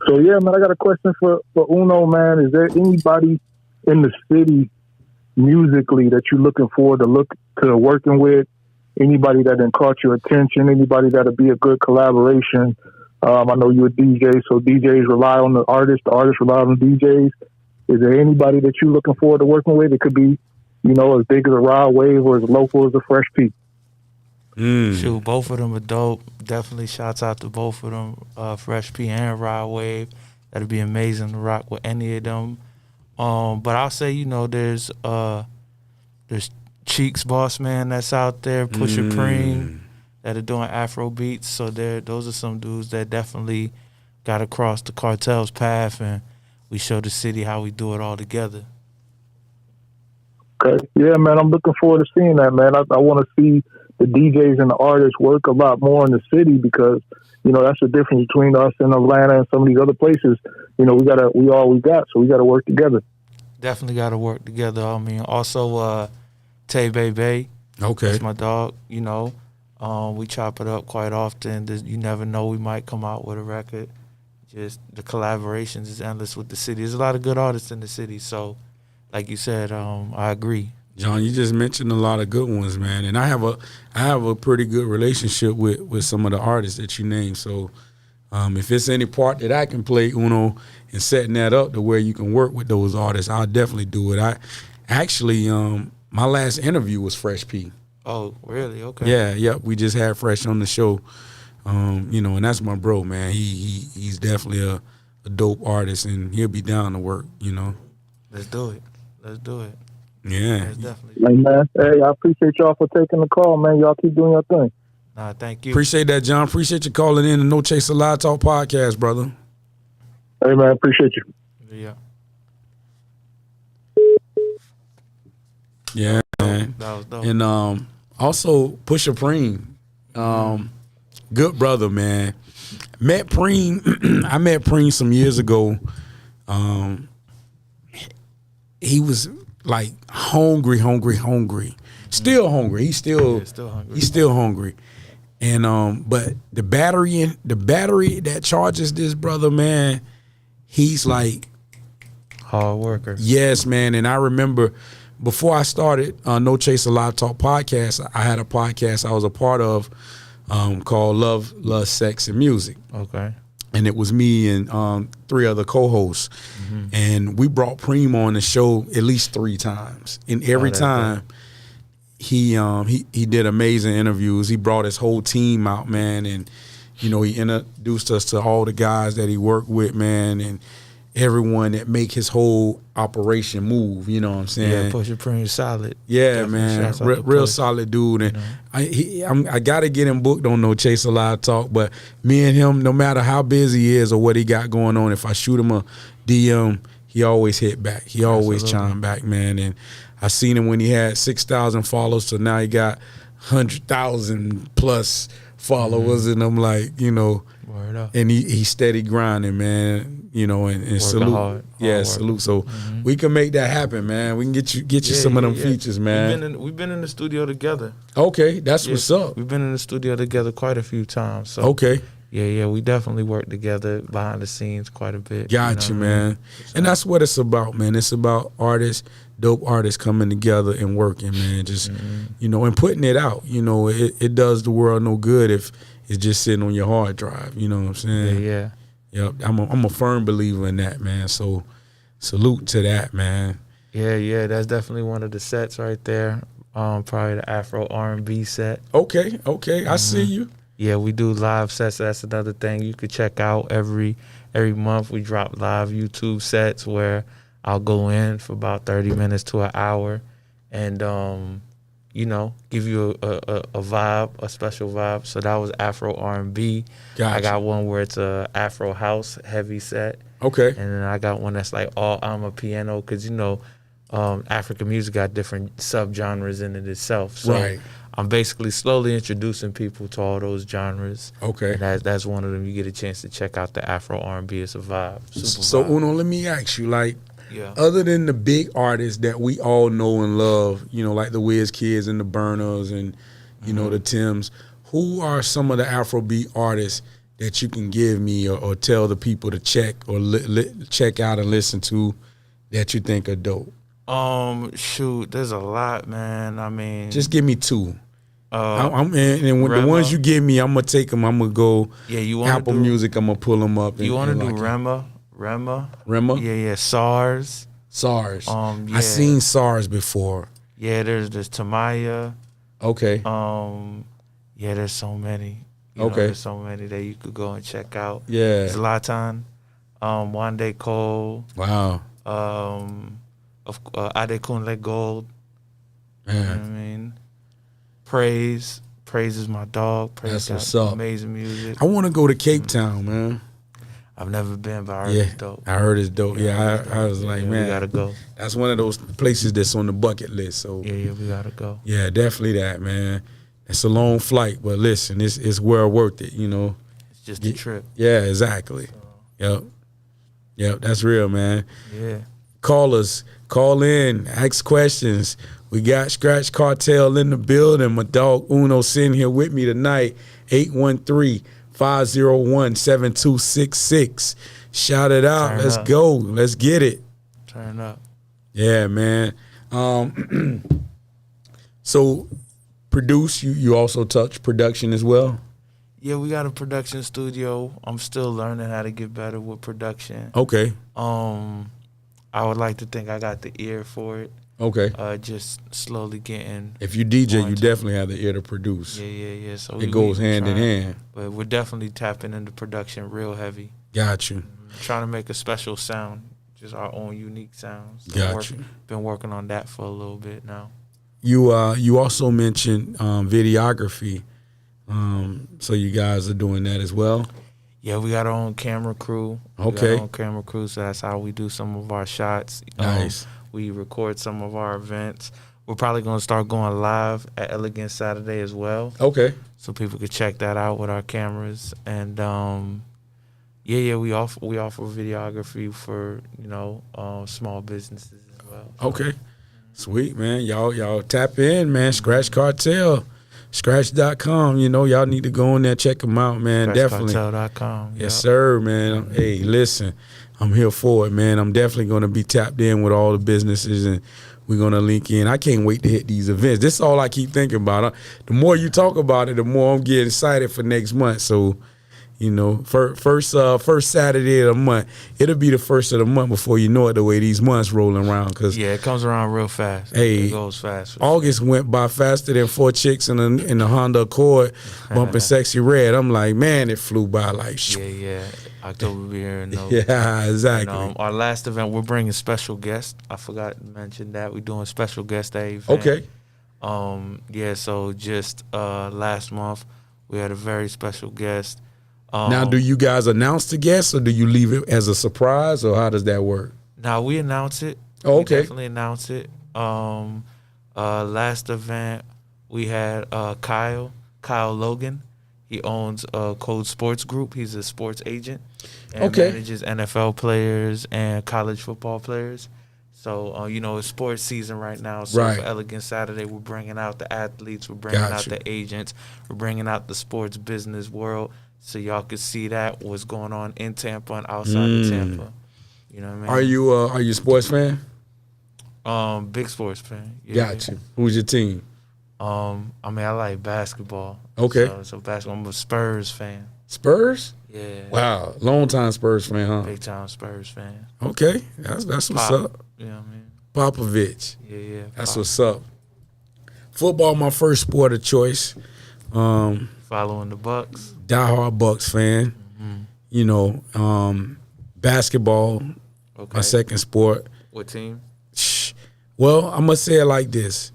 So, yeah, man, I got a question for Uno, man. Is there anybody in the city musically that you're looking forward to working with? Anybody that then caught your attention? Anybody that'll be a good collaboration? I know you're a DJ, so DJs rely on the artists rely on the DJs. Is there anybody that you're looking forward to working with? It could be, you know, as big as a Rod Wave or as local as a Fresh Peak. Shoot, both of them are dope. Definitely shouts out to both of them, Fresh P and Rod Wave. That'd be amazing to rock with any of them. But I'll say, there's Cheeks Boss Man that's out there, Pusha Preem that are doing Afro beats. So those are some dudes that definitely got across the cartel's path, and we show the city how we do it all together. Okay. Yeah, man, I'm looking forward to seeing that, man. I want to see the DJs and the artists work a lot more in the city because, that's the difference between us and Atlanta and some of these other places. We all we got, so we got to work together. Definitely got to work together. I mean, also Tay Bay Bay. Okay. That's my dog, we chop it up quite often. You never know, we might come out with a record. Just the collaborations is endless with the city. There's a lot of good artists in the city, so like you said, I agree. John, you just mentioned a lot of good ones, man, and I have a pretty good relationship with some of the artists that you named. So, if it's any part that I can play, Uno, in setting that up to where you can work with those artists, I'll definitely do it. I actually, my last interview was Fresh P. Oh, really? Okay. Yeah. We just had Fresh on the show, and that's my bro, man. He's definitely a dope artist, and he'll be down to work. Let's do it. Yeah. Definitely. Hey, man. Hey, I appreciate y'all for taking the call, man. Y'all keep doing your thing. Nah, thank you. Appreciate that, John. Appreciate you calling in the No Chaser Live Talk podcast, brother. Hey, man, appreciate you. Yeah. Yeah, man. That was dope. And also Pusha Preem, good brother, man. I met Preem some years ago. He was like hungry. Still hungry. He's still hungry. And but the battery that charges this brother, man, he's like hard worker. Yes, man. And I remember before I started No Chaser Live Talk podcast, I had a podcast I was a part of called Love, Sex, and Music. Okay. And it was me and 3 other co-hosts. Mm-hmm. And we brought Preem on the show at least 3 times. And every time he did amazing interviews. He brought his whole team out, man. And, he introduced us to all the guys that he worked with, man. And everyone that make his whole operation move, you know what I'm saying? Yeah, Pusha Preem solid. Yeah, definitely, man, real solid dude. And I got to get him booked on No Chaser Live Talk, but me and him, no matter how busy he is or what he got going on, if I shoot him a DM, he always hit back. He always chime back, man. And I seen him when he had 6,000 followers, so now he got 100,000 plus followers, and I'm like, Word up. and he's steady grinding, man. And salute. Hard Salute. So we can make that happen, man. We can get you some of them features, man. We've been in the studio together. Okay, that's what's up. We've been in the studio together quite a few times. So Okay. Yeah, we definitely work together behind the scenes quite a bit. Got you, man. And that's what it's about, man. It's about dope artists coming together and working, man. Just, and putting it out. It does the world no good if it's just sitting on your hard drive. You know what I'm saying? Yeah. Yep. I'm a firm believer in that, man. So salute to that, man. Yeah. That's definitely one of the sets right there. Probably the Afro R&B set. Okay. I see you. Yeah, we do live sets. That's another thing you could check out every month. We drop live YouTube sets where I'll go in for about 30 minutes to an hour and, give you a vibe, a special vibe. So that was Afro R&B. Gotcha. I got one where it's a Afro house heavy set. Okay. And then I got one that's like all I'm piano because, African music got different subgenres in it itself. So Right. I'm basically slowly introducing people to all those genres. Okay. And that's one of them. You get a chance to check out the Afro R&B. It's a vibe. So vibe. Uno, let me ask you, other than the big artists that we all know and love, like the Wiz Kids and the Burners and, the Tims, who are some of the Afrobeat artists that you can give me or tell the people to check or check out and listen to that you think are dope? Shoot, there's a lot, man. I mean, just give me 2. And when Rema. the ones you give me, I'm gonna take them. I'm gonna go. Yeah, you want Apple Music. I'm gonna pull them up. You want to do Rema? Rema? Yeah. SARS. Yeah. Yeah. I seen SARS before. Yeah, there's Tamaya. Okay. Yeah, there's so many. There's so many that you could go and check out. Yeah. Zlatan, Wande Cole. Wow. Adekunle Gold. You know what I mean? Praise is my dog. Praise That's got what's up. amazing music. I want to go to Cape Town, man. I've never been, but I heard it's dope. I heard it's dope. Yeah, I was like, man, we gotta go. That's one of those places that's on the bucket list. So Yeah, we gotta go. yeah, definitely that, man. It's a long flight, but listen, it's well worth it, you know. It's just a trip. Yeah, exactly. Yep, that's real, man. Yeah. Call us, call in, ask questions. We got Skratch Cartel in the building. My dog Uno sitting here with me tonight. 813-501-7266. Shout it out. Turn Let's up. go. Let's get it. Turn up. Yeah, man. So produce, you also touch production as well? Yeah, we got a production studio. I'm still learning how to get better with production. Okay. I would like to think I got the ear for it. Okay. Just slowly getting. If you DJ, One, you two. definitely have the ear to produce. Yeah. So It goes hand in trying, hand. But we're definitely tapping into production real heavy. Got you. Trying to make a special sound, just our own unique sounds. So Got you. Been working on that for a little bit now. You also mentioned videography. So you guys are doing that as well? Yeah, we got our own camera crew. Okay. So that's how we do some of our shots. Nice. We record some of our events. We're probably going to start going live at Elegant Saturday as well. Okay. So people could check that out with our cameras. And we offer videography for, small businesses as well. Okay. Sweet, man. Y'all tap in, man. Skratch Cartel. Skratch.com. Y'all need to go in there, check them out, man. Definitely. SkratchCartel.com. Yes, sir, man. Hey, listen, I'm here for it, man. I'm definitely going to be tapped in with all the businesses, and we're going to link in. I can't wait to hit these events. This is all I keep thinking about. The more you talk about it, the more I'm getting excited for next month. So, first Saturday of the month, it'll be the first of the month before you know it, the way these months rolling around. Cause it comes around real fast. Hey, it goes fast. August went by faster than 4 chicks in the Honda Accord bumping Sexy Red. I'm like, man, it flew by like. Yeah. October be here in November. Yeah, exactly. And, our last event, we're bringing special guests. I forgot to mention that we're doing special guest day event. Okay. So just last month we had a very special guest. Now, do you guys announce the guests, or do you leave it as a surprise, or how does that work? Now we announce it. Oh, okay. We definitely announce it. Last event we had Kyle Logan. He owns Code Sports Group. He's a sports agent and manages NFL players and college football players. So, it's sports season right now. So Right. for Elegant Saturday, we're bringing out the athletes. We're bringing out the agents. We're bringing out the sports business world. So y'all could see that what's going on in Tampa and outside of Tampa. You know what I mean? Are you a sports fan? Big sports fan. Yeah. Got you. Who's your team? I like basketball. Okay. So basketball. I'm a Spurs fan. Spurs? Yeah. Wow. Long time Spurs fan, huh? Big time Spurs fan. Okay. That's what's up. You know what I mean? Popovich. Yeah. That's what's up. Football, my first sport of choice. Following the Bucks. Diehard Bucks fan. Basketball, my second sport. What team? Well, I'm gonna say it like this: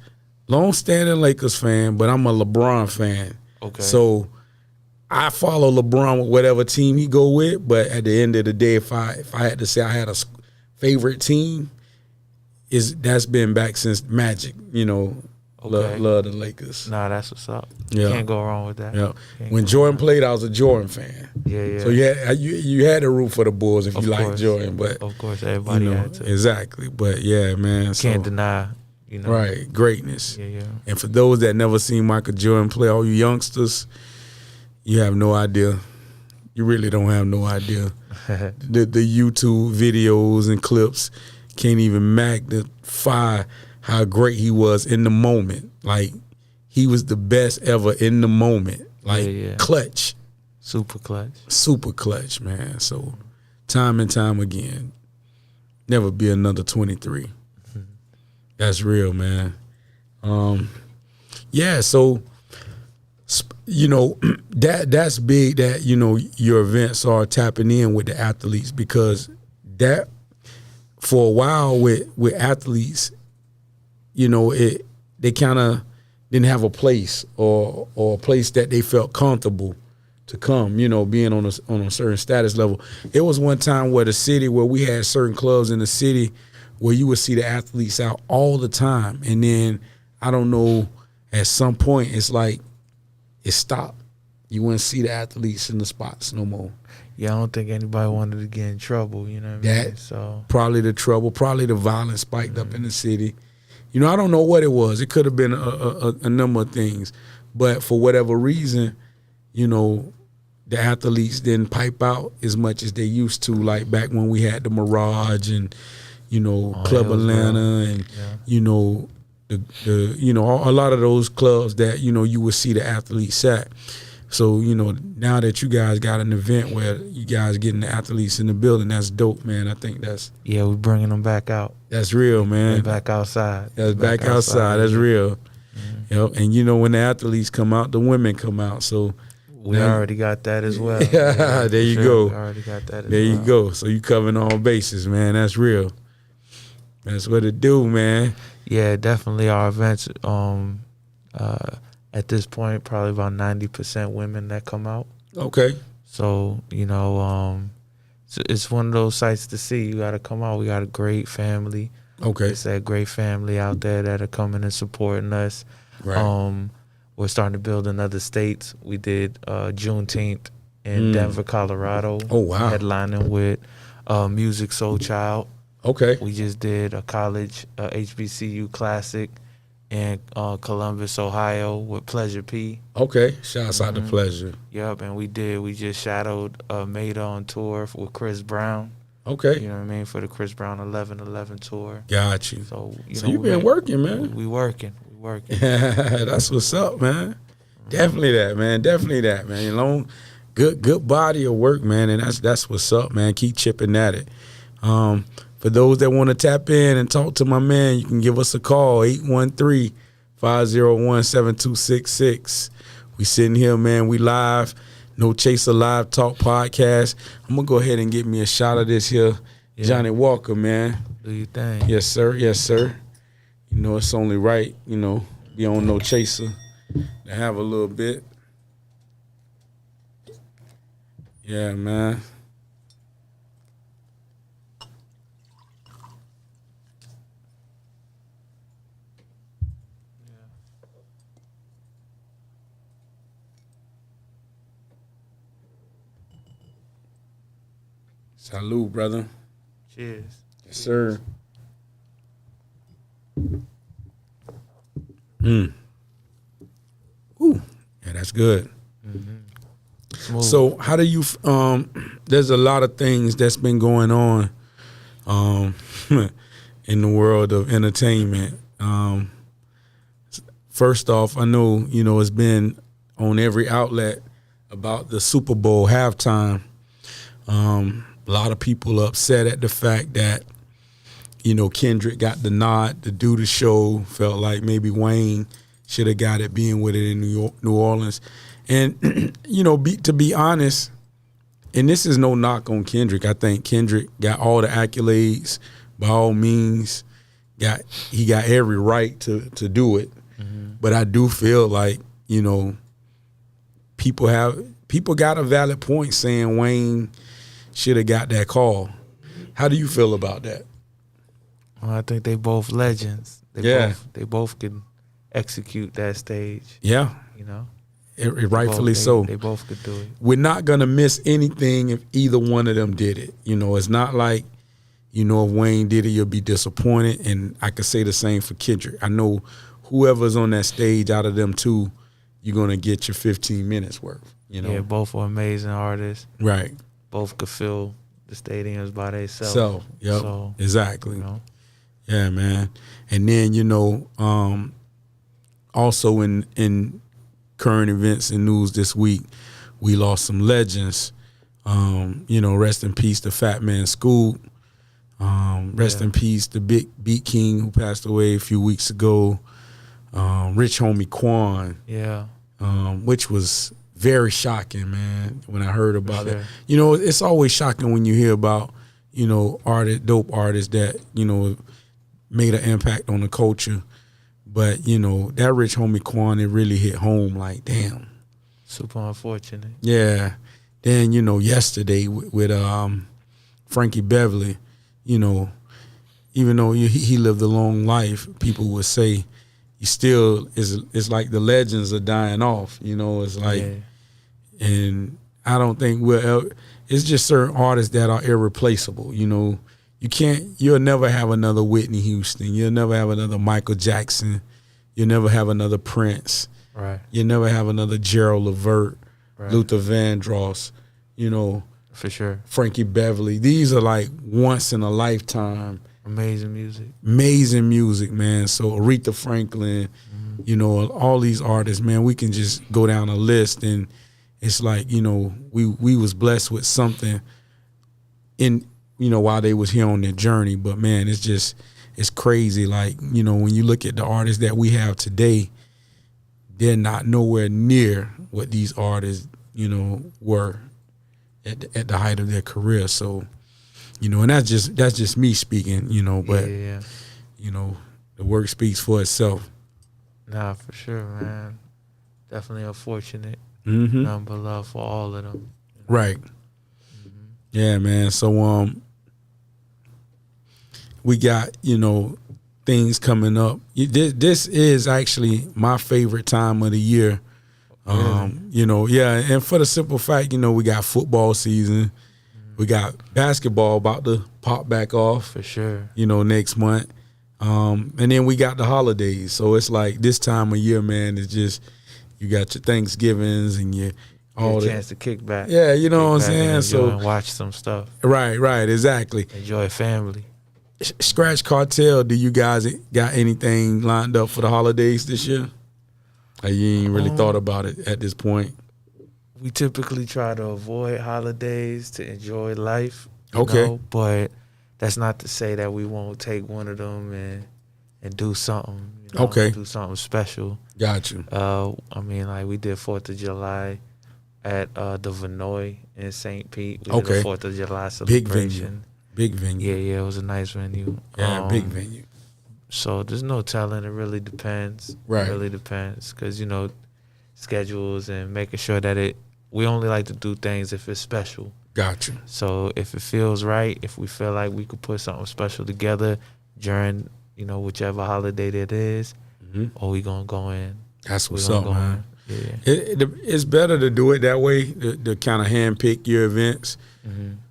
long-standing Lakers fan, but I'm a LeBron fan. Okay. So I follow LeBron with whatever team he go with. But at the end of the day, if I had to say I had a favorite team, that's been back since Magic. Love the Lakers. Nah, that's what's up. Yeah. Can't go wrong with that. Yeah. When Jordan played, I was a Jordan fan. Yeah. So you had to root for the Bulls if you like Jordan, but of course everybody had to. Exactly. But yeah, man. Can't deny. Right, greatness. Yeah. And for those that never seen Michael Jordan play, all you youngsters, you have no idea. You really don't have no idea. the YouTube videos and clips can't even magnify how great he was in the moment. Like, he was the best ever in the moment. Like, clutch. Super clutch. Super clutch, man. So, time and time again, never be another 23. That's real, man. So, that's big that, your events are tapping in with the athletes, because that for a while with athletes, you know, they kind of didn't have a place or a place that they felt comfortable to come, you know, being on a certain status level. It was one time where we had certain clubs in the city where you would see the athletes out all the time. And then, I don't know, at some point, it's like it stopped. You wouldn't see the athletes in the spots no more. Yeah, I don't think anybody wanted to get in trouble, you know what I mean? So probably the trouble, probably the violence spiked up in the city. You know, I don't know what it was. It could have been a number of things. But for whatever reason, you know, the athletes didn't pipe out as much as they used to, like back when we had the Mirage and, you know, Club Atlanta and, you know, the you know, a lot of those clubs that, you know, you would see the athletes at. So, you know, now that you guys got an event where you guys getting the athletes in the building, that's dope, man. I think that's... Yeah, we're bringing them back out. That's real, man. They're back outside. That's back outside. That's real. Mm-hmm. Yep. And, you know, when the athletes come out, the women come out. So we already got that as well. Yeah, there you go. We already got that as well. There you go. So you covering all bases, man. That's real. That's what it do, man. Yeah, definitely our events... at this point, probably about 90% women that come out. Okay. So, you know, it's one of those sights to see. You got to come out. We got a great family. Okay. It's that great family out there that are coming and supporting us. Right. We're starting to build in other states. We did Juneteenth in Denver, Colorado. Oh, wow. Headlining with Music Soul Child. Okay. We just did a college HBCU classic in Columbus, Ohio with Pleasure P. Okay. Shouts out to Pleasure. Yep, and we just shadowed Maida on tour with Chris Brown. Okay. You know what I mean? For the Chris Brown 11/11 tour. Got you. So, you've been working, man. We working. That's what's up, man. Definitely that, man. You know, good body of work, man, and that's what's up, man. Keep chipping at it. For those that want to tap in and talk to my man, you can give us a call, 813-501-7266. We sitting here, man. We live, No Chaser Live Talk Podcast. I'm going to go ahead and get me a shot of this here. Yeah. Johnny Walker, man. Do your thing. Yes, sir. Yes, sir. You know, it's only right, you know, be on No Chaser to have a little bit. Yeah, man. Salud, brother. Cheers. Yes, sir. Ooh, yeah, that's good. Mm-hmm. So, how do you? There's a lot of things that's been going on, in the world of entertainment. First off, I know it's been on every outlet about the Super Bowl halftime. A lot of people upset at the fact that, Kendrick got the nod to do the show. Felt like maybe Wayne should have got it, being with it in New Orleans. And, to be honest, and this is no knock on Kendrick. I think Kendrick got all the accolades, by all means. He got every right to do it. Mm-hmm. But I do feel like, people got a valid point saying Wayne should have got that call. How do you feel about that? Well, I think they both legends. They both can execute that stage. Yeah. Rightfully so. They both could do it. We're not going to miss anything if either one of them did it. It's not like, if Wayne did it, you'll be disappointed. And I could say the same for Kendrick. I know whoever's on that stage out of them two, you're going to get your 15 minutes worth. Yeah, both are amazing artists. Right. Both could fill the stadiums by themselves. So, exactly. Yeah, man. And then, also in current events and news this week, we lost some legends. Rest in peace to Fat Man Scoop. Rest in peace to Big Beat King, who passed away a few weeks ago. Rich Homie Quan. Yeah. Which was very shocking, man, when I heard about it. It's always shocking when you hear about, dope artists that, made an impact on the culture. But, that Rich Homie Quan, it really hit home like, damn. Super unfortunate. Yeah. Then, yesterday with Frankie Beverly, even though he lived a long life, people would say he still it's like the legends are dying off, it's like, and I don't think it's just certain artists that are irreplaceable, you'll never have another Whitney Houston, you'll never have another Michael Jackson, you'll never have another Prince, right? You'll never have another Gerald Levert, right. Luther Vandross, for sure, Frankie Beverly. These are like once in a lifetime. Amazing music. Amazing music, man. So Aretha Franklin, all these artists, man, we can just go down a list, and it's like, we was blessed with something in, while they was here on their journey. But man, it's crazy. Like, when you look at the artists that we have today, they're not nowhere near what these artists, were at the height of their career. So, and that's just me speaking, but the work speaks for itself. Nah, for sure, man. Definitely unfortunate. Mm-hmm. Nothing but love for all of them. Right. Mm-hmm. Yeah, man. So we got, things coming up. This is actually my favorite time of the year. Really? And for the simple fact, we got football season. We got basketball about to pop back off. For sure. Next month. And then we got the holidays. So it's like this time of year, man, it's just, you got your Thanksgivings and all the chance to kick back. Yeah, what I'm saying? So watch some stuff. Right, exactly. Enjoy family. Skratch Cartel, do you guys got anything lined up for the holidays this year? Or you ain't really thought about it at this point? We typically try to avoid holidays to enjoy life. Okay. But that's not to say that we won't take one of them and do something. Okay. Do something special. Got you. Like we did 4th of July at the Vinoy in St. Pete. We did a 4th of July celebration. Big venue. Yeah, it was a nice venue. Yeah, big venue. So there's no telling. It really depends. Right. It really depends because, schedules and making sure that we only like to do things if it's special. Gotcha. So if it feels right, if we feel like we could put something special together during, whichever holiday that is, or we going to go in. That's what's up, man. Yeah. It's better to do it that way, to kind of handpick your events,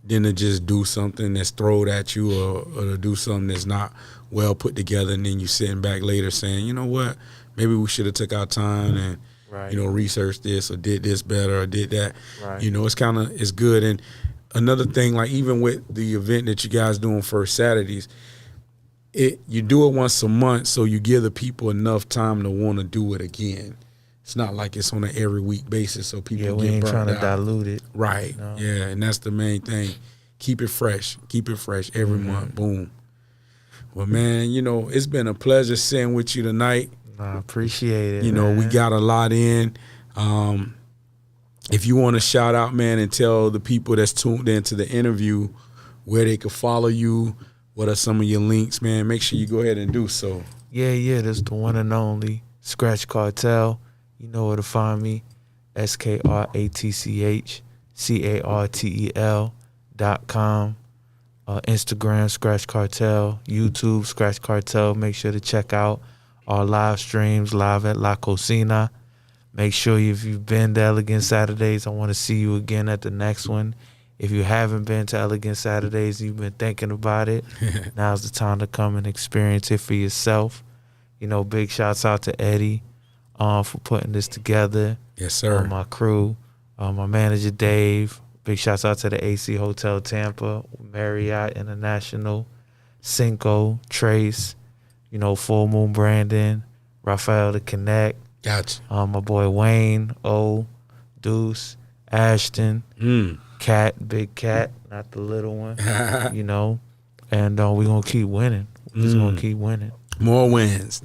than to just do something that's thrown at you or to do something that's not well put together, and then you sitting back later saying, you know what, maybe we should have took our time and right. Researched this or did this better or did that. Right. It's good. And another thing, like even with the event that you guys do on First Saturdays, you do it once a month, so you give the people enough time to want to do it again. It's not like it's on an every week basis, so people get burnt out. We ain't trying to dilute it. Right. Yeah, and that's the main thing. Keep it fresh. Keep it fresh every month. Boom. Well, man, it's been a pleasure sitting with you tonight. I appreciate it. Man. We got a lot in. If you want to shout out, man, and tell the people that's tuned into the interview where they could follow you, what are some of your links, man, make sure you go ahead and do so. Yeah, that's the one and only Skratch Cartel. You know where to find me. SKRATCHCARTEL.com. Instagram, Skratch Cartel. YouTube, Skratch Cartel. Make sure to check out our live streams live at La Cocina. Make sure if you've been to Elegant Saturdays, I want to see you again at the next one. If you haven't been to Elegant Saturdays, you've been thinking about it, now's the time to come and experience it for yourself. Big shouts out to Eddie for putting this together. Yes, sir. My crew, my manager Dave. Big shouts out to the AC Hotel Tampa, Marriott International, Cinco, Trace, Full Moon Brandon, Raphael the Connect. Gotcha. My boy Wayne, Deuce, Ashton, Cat, Big Cat, not the little one, and we're going to keep winning. We're just going to keep winning. More wins.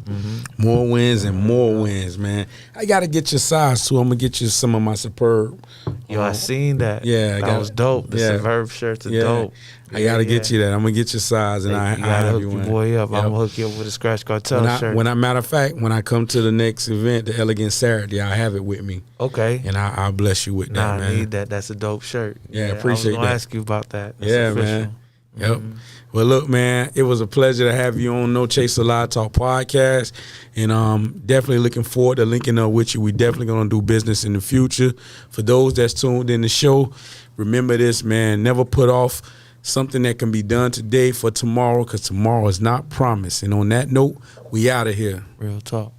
More wins and more wins, man. I got to get your size, too. I'm going to get you some of my Superb. Yo, I seen that. Yeah. That was dope. The Superb shirts are dope. I got to get you that. I'm going to get your size, and I gotta have hook you your one. boy up. Yep. I'm going to hook you up with a Skratch Cartel shirt. Matter of fact, when I come to the next event, the Elegant Saturday, I have it with me. Okay. And I'll bless you with that, man. I need that. That's a dope shirt. Yeah, appreciate I was going to that. ask you about that. That's Yeah, official. man. Yep. Well, look, man, it was a pleasure to have you on No Chaser Live Talk podcast, and definitely looking forward to linking up with you. We definitely gonna do business in the future. For those that's tuned in the show, remember this, man. Never put off something that can be done today for tomorrow, because tomorrow is not promised. And on that note, we out of here. Real talk.